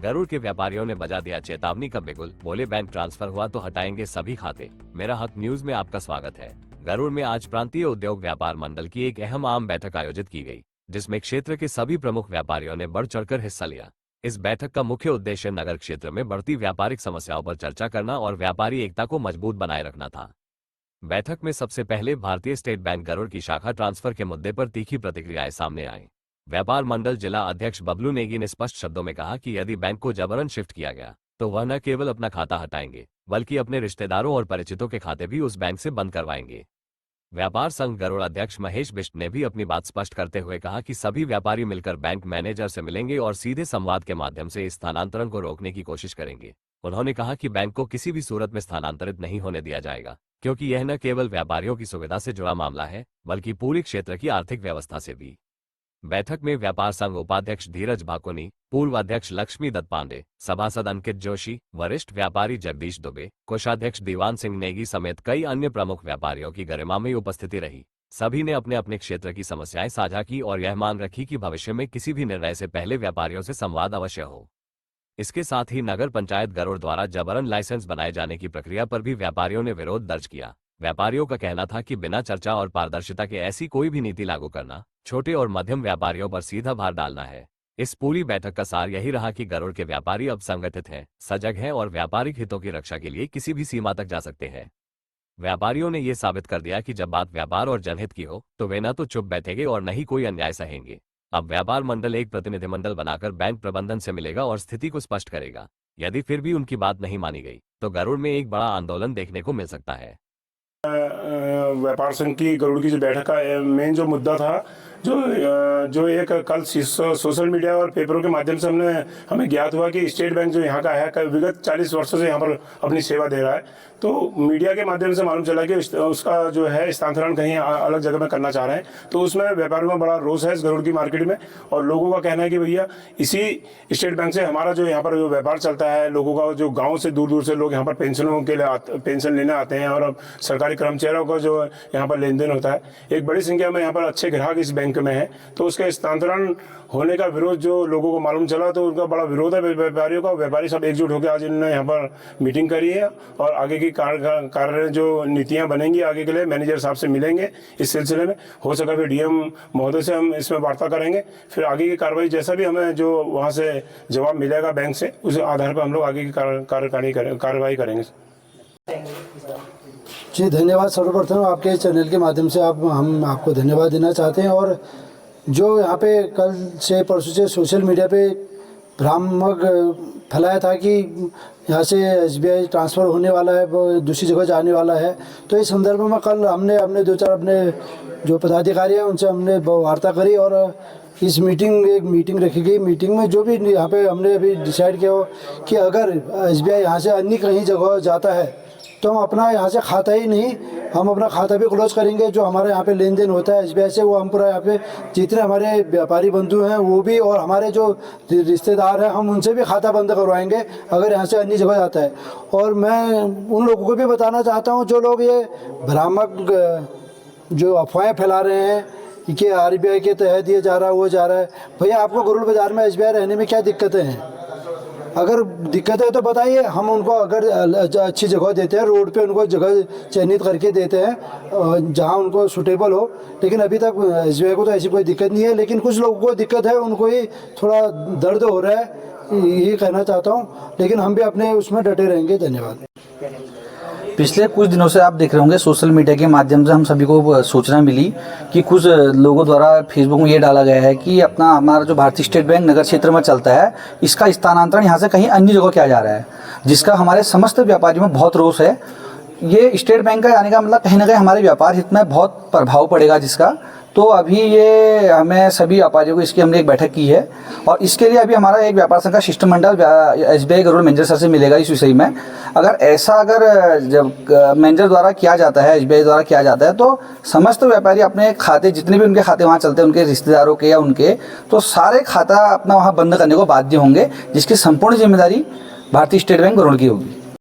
गरुड़ के व्यापारियों ने बजा दिया चेतावनी का बिगुल, बोले बैंक ट्रांसफर हुआ तो हटाएंगे सभी खाते। मेरा हक न्यूज में आपका स्वागत है। गरुड़ में आज प्रांतीय उद्योग व्यापार मंडल की एक अहम आम बैठक आयोजित की गई, जिसमें क्षेत्र के सभी प्रमुख व्यापारियों ने बढ़ चढ़कर हिस्सा लिया। इस बैठक का मुख्य उद्देश्य नगर क्षेत्र में बढ़ती व्यापारिक समस्याओं पर चर्चा करना और व्यापारी एकता को मजबूत बनाए रखना था। बैठक में सबसे पहले भारतीय स्टेट बैंक गरुड़ की शाखा ट्रांसफर के मुद्दे पर तीखी प्रतिक्रियाएं सामने आई। व्यापार मंडल जिला अध्यक्ष बबलू नेगी ने स्पष्ट शब्दों में कहा कि यदि बैंक को जबरन शिफ्ट किया गया तो वह न केवल अपना खाता हटाएंगे बल्कि अपने रिश्तेदारों और परिचितों के खाते भी उस बैंक से बंद करवाएंगे। व्यापार संघ गरुड़ अध्यक्ष महेश बिष्ट ने भी अपनी बात स्पष्ट करते हुए कहा कि सभी व्यापारी मिलकर बैंक मैनेजर से मिलेंगे और सीधे संवाद के माध्यम से इस स्थानांतरण को रोकने की कोशिश करेंगे। उन्होंने कहा कि बैंक को किसी भी सूरत में स्थानांतरित नहीं होने दिया जाएगा, क्योंकि यह न केवल व्यापारियों की सुविधा से जुड़ा मामला है बल्कि पूरी क्षेत्र की आर्थिक व्यवस्था से भी। बैठक में व्यापार संघ उपाध्यक्ष धीरज भाकुनी, पूर्व अध्यक्ष लक्ष्मी दत्त पांडे, सभासद अंकित जोशी, वरिष्ठ व्यापारी जगदीश दुबे, कोषाध्यक्ष दीवान सिंह नेगी समेत कई अन्य प्रमुख व्यापारियों की गरिमामयी उपस्थिति रही। सभी ने अपने अपने क्षेत्र की समस्याएं साझा की और यह मांग रखी कि भविष्य में किसी भी निर्णय से पहले व्यापारियों से संवाद अवश्य हो। इसके साथ ही नगर पंचायत गरुड़ द्वारा जबरन लाइसेंस बनाए जाने की प्रक्रिया पर भी व्यापारियों ने विरोध दर्ज किया। व्यापारियों का कहना था कि बिना चर्चा और पारदर्शिता के ऐसी कोई भी नीति लागू करना छोटे और मध्यम व्यापारियों पर सीधा भार डालना है। इस पूरी बैठक का सार यही रहा कि गरुड़ के व्यापारी अब संगठित हैं, सजग हैं और व्यापारिक हितों की रक्षा के लिए किसी भी सीमा तक जा सकते हैं। व्यापारियों ने ये साबित कर दिया कि जब बात व्यापार और जनहित की हो तो वे न तो चुप बैठेंगे और न ही कोई अन्याय सहेंगे। अब व्यापार मंडल एक प्रतिनिधिमंडल बनाकर बैंक प्रबंधन से मिलेगा और स्थिति को स्पष्ट करेगा। यदि फिर भी उनकी बात नहीं मानी गई तो गरुड़ में एक बड़ा आंदोलन देखने को मिल सकता है। व्यापार संघ की गरुड़ की जो बैठक का मेन जो मुद्दा था, जो एक कल सोशल मीडिया और पेपरों के माध्यम से हमें ज्ञात हुआ कि स्टेट बैंक जो यहाँ का है विगत 40 वर्षों से यहाँ पर अपनी सेवा दे रहा है। तो मीडिया के माध्यम से मालूम चला कि उसका जो है स्थानांतरण कहीं अलग जगह में करना चाह रहे हैं। तो उसमें व्यापारियों में बड़ा रोष है इस गरुड़ की मार्केट में, और लोगों का कहना है कि भैया इसी स्टेट बैंक से हमारा जो यहाँ पर जो व्यापार चलता है, लोगों का जो गाँव से दूर दूर से लोग यहाँ पर पेंशनों के लिए पेंशन लेने आते हैं और अब सरकारी कर्मचारियों का जो यहाँ पर लेन देन होता है, एक बड़ी संख्या में यहाँ पर अच्छे ग्राहक इस बैंक में है। तो उसके स्थानांतरण होने का विरोध जो लोगों को मालूम चला तो उनका बड़ा विरोध है व्यापारियों का। व्यापारी सब एकजुट होकर आज इन्होंने यहाँ पर मीटिंग करी है और आगे की कार्य जो नीतियाँ बनेंगी आगे के लिए मैनेजर साहब से मिलेंगे। इस सिलसिले में हो सका फिर डीएम महोदय से हम इसमें वार्ता करेंगे, फिर आगे की कार्रवाई जैसा भी हमें जो वहाँ से जवाब मिलेगा बैंक से, उस आधार पर हम लोग आगे की कार्रवाई करेंगे। जी धन्यवाद। सर्वप्रथम आपके चैनल के माध्यम से हम आपको धन्यवाद देना चाहते हैं। और जो यहाँ पे कल से परसों से सोशल मीडिया पे भ्रामक फैलाया था कि यहाँ से एसबीआई ट्रांसफ़र होने वाला है, दूसरी जगह जाने वाला है, तो इस संदर्भ में कल हमने अपने 2-4 अपने जो पदाधिकारी हैं उनसे हमने वार्ता करी और इस एक मीटिंग रखी गई। मीटिंग में जो भी यहाँ पे हमने अभी डिसाइड किया कि अगर एसबीआई यहाँ से अन्य कहीं जगह जाता है तो हम अपना यहाँ से खाता ही नहीं, हम अपना खाता भी क्लोज करेंगे। जो हमारे यहाँ पे लेन देन होता है एसबीआई से वो हम पूरा यहाँ पे जितने हमारे व्यापारी बंधु हैं वो भी और हमारे जो रिश्तेदार हैं हम उनसे भी खाता बंद करवाएंगे अगर यहाँ से अन्य जगह जाता है। और मैं उन लोगों को भी बताना चाहता हूँ जो लोग ये भ्रामक जो अफवाहें फैला रहे हैं कि आरबीआई के तहत ये जा रहा है वो जा रहा है, भैया आपको गरुड़ बाज़ार में एसबीआई रहने में क्या दिक्कतें हैं? अगर दिक्कत है तो बताइए, हम उनको अगर अच्छी जगह देते हैं, रोड पे उनको जगह चयनित करके देते हैं जहां उनको सूटेबल हो। लेकिन अभी तक एसबीआई को तो ऐसी कोई दिक्कत नहीं है, लेकिन कुछ लोगों को दिक्कत है, उनको ही थोड़ा दर्द हो रहा है, यही कहना चाहता हूं। लेकिन हम भी अपने उसमें डटे रहेंगे। धन्यवाद। पिछले कुछ दिनों से आप देख रहे होंगे सोशल मीडिया के माध्यम से हम सभी को सूचना मिली कि कुछ लोगों द्वारा फेसबुक में ये डाला गया है कि हमारा जो भारतीय स्टेट बैंक नगर क्षेत्र में चलता है इसका स्थानांतरण यहाँ से कहीं अन्य जगह किया जा रहा है, जिसका हमारे समस्त व्यापारियों में बहुत रोष है। ये स्टेट बैंक का आने का मतलब कहीं ना कहीं हमारे व्यापार हित में बहुत प्रभाव पड़ेगा जिसका। तो अभी ये हमें सभी व्यापारियों को इसकी हमने एक बैठक की है और इसके लिए अभी हमारा एक व्यापार संघ का शिष्टमंडल एसबीआई गरुड़ मैनेजर सर से मिलेगा इस विषय में। अगर जब मैनेजर द्वारा किया जाता है, एसबीआई द्वारा किया जाता है, तो समस्त व्यापारी अपने खाते जितने भी उनके खाते वहाँ चलते हैं उनके रिश्तेदारों के या उनके, तो सारे खाता अपना वहाँ बंद करने को बाध्य होंगे, जिसकी संपूर्ण जिम्मेदारी भारतीय स्टेट बैंक गरुड़ की होगी।